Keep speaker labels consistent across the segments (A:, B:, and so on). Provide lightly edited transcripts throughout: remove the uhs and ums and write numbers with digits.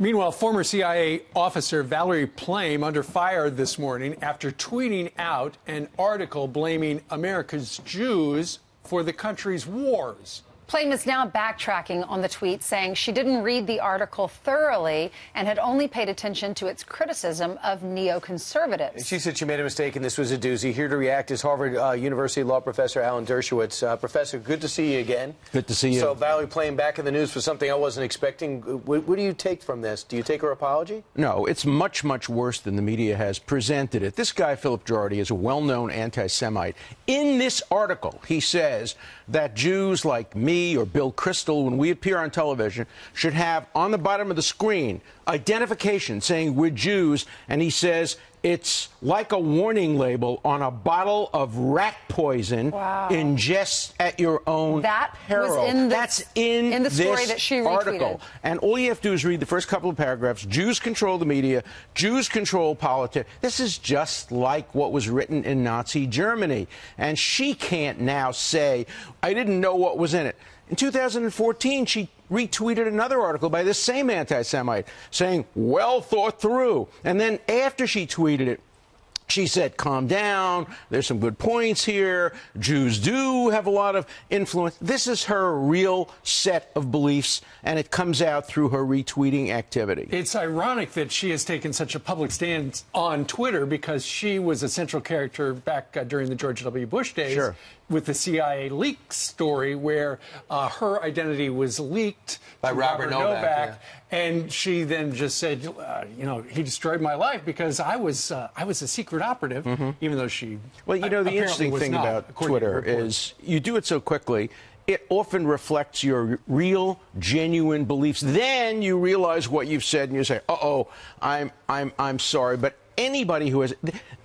A: Meanwhile, former CIA officer Valerie Plame under fire this morning after tweeting out an article blaming America's Jews for the country's wars.
B: Plame is now backtracking on the tweet, saying she didn't read the article thoroughly and had only paid attention to its criticism of neoconservatives.
C: She said she made a mistake and this was a doozy. Here to react is Harvard University law professor Alan Dershowitz. Professor, good to see you again.
D: Good to see you.
C: So Valerie Plame back in the news for something I wasn't expecting. What do you take from this? Do you take her apology?
D: No, it's much, much worse than the media has presented it. This guy, Philip Girardi, is a well-known anti-Semite. In this article, he says that Jews like me or Bill Kristol, when we appear on television, should have on the bottom of the screen identification saying we're Jews, and he says it's like a warning label on a bottle of rat poison.
B: Wow.
D: Ingest at your own peril.
B: Was in
D: That's in
B: the story that she retweeted.
D: Article. And all you have to do is read the first couple of paragraphs. Jews control the media. Jews control politics. This is just like what was written in Nazi Germany. And she can't now say, I didn't know what was in it. In 2014, she retweeted another article by this same anti-Semite saying, well thought through. And then after she tweeted it, she said, calm down, there's some good points here, Jews do have a lot of influence. This is her real set of beliefs, and it comes out through her retweeting activity.
A: It's ironic that she has taken such a public stance on Twitter because she was a central character back during the George W. Bush days.
D: Sure.
A: With the CIA leak story where her identity was leaked
C: by
A: to
C: Robert Novak.
A: Yeah. And she then just said, you know, he destroyed my life because I was a secret operative, even though she.
D: Well, you know, the interesting thing about Twitter is you do it so quickly. It often reflects your real, genuine beliefs. Then you realize what you've said, and you say, "Uh-oh, I'm sorry." But anybody who has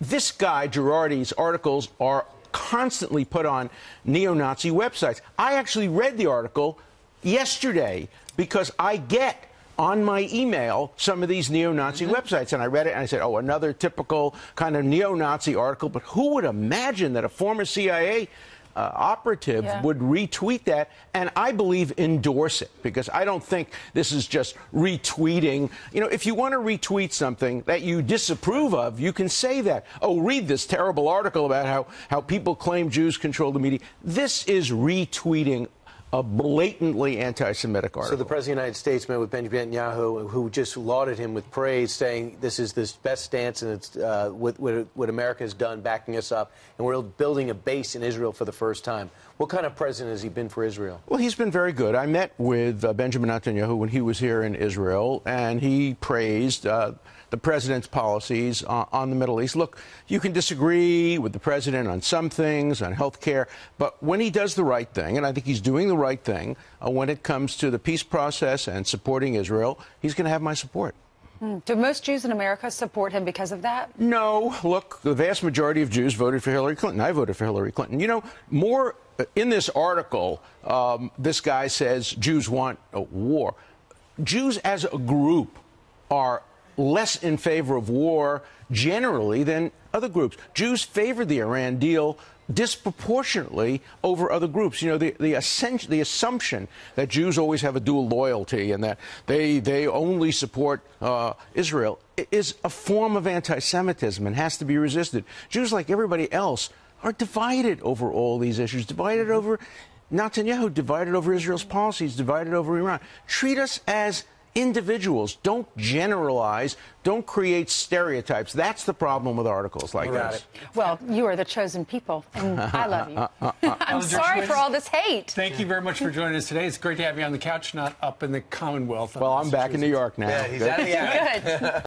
D: this guy Girardi's articles are constantly put on neo-Nazi websites. I actually read the article yesterday because I get on my email some of these neo-Nazi websites, and I read it and I said, oh, another typical kind of neo-Nazi article. But who would imagine that a former CIA operative would retweet that, and I believe endorse it, because I don't think this is just retweeting. You know, if you want to retweet something that you disapprove of, you can say that. Oh, read this terrible article about how people claim Jews control the media. This is retweeting a blatantly anti-Semitic article.
C: So the President of the United States met with Benjamin Netanyahu, who just lauded him with praise, saying this is the best stance, and it's what America has done, backing us up, and we're building a base in Israel for the first time. What kind of president has he been for Israel?
D: Well, he's been very good. I met with Benjamin Netanyahu when he was here in Israel, and he praised the president's policies on the Middle East. Look, you can disagree with the president on some things, on health care, but when he does the right thing, and I think he's doing the right thing when it comes to the peace process and supporting Israel, he's going to have my support.
B: Do most Jews in America support him because of that?
D: No. Look, the vast majority of Jews voted for Hillary Clinton. I voted for Hillary Clinton. You know, more in this article, this guy says Jews want a war. Jews as a group are less in favor of war generally than other groups. Jews favor the Iran deal disproportionately over other groups. You know, the assumption that Jews always have a dual loyalty and that they only support Israel is a form of anti-Semitism and has to be resisted. Jews, like everybody else, are divided over all these issues, divided over Netanyahu, divided over Israel's policies, divided over Iran. Treat us as individuals. Don't generalize. Don't create stereotypes. That's the problem with articles like this.
B: Well, you are the chosen people, and I love you. I'm sorry for all this hate.
A: Thank you very much for joining us today. It's great to have you on the couch, not up in the Commonwealth.
D: Well, I'm back in New York now.
C: Yeah, he's out of the attic.
B: Good.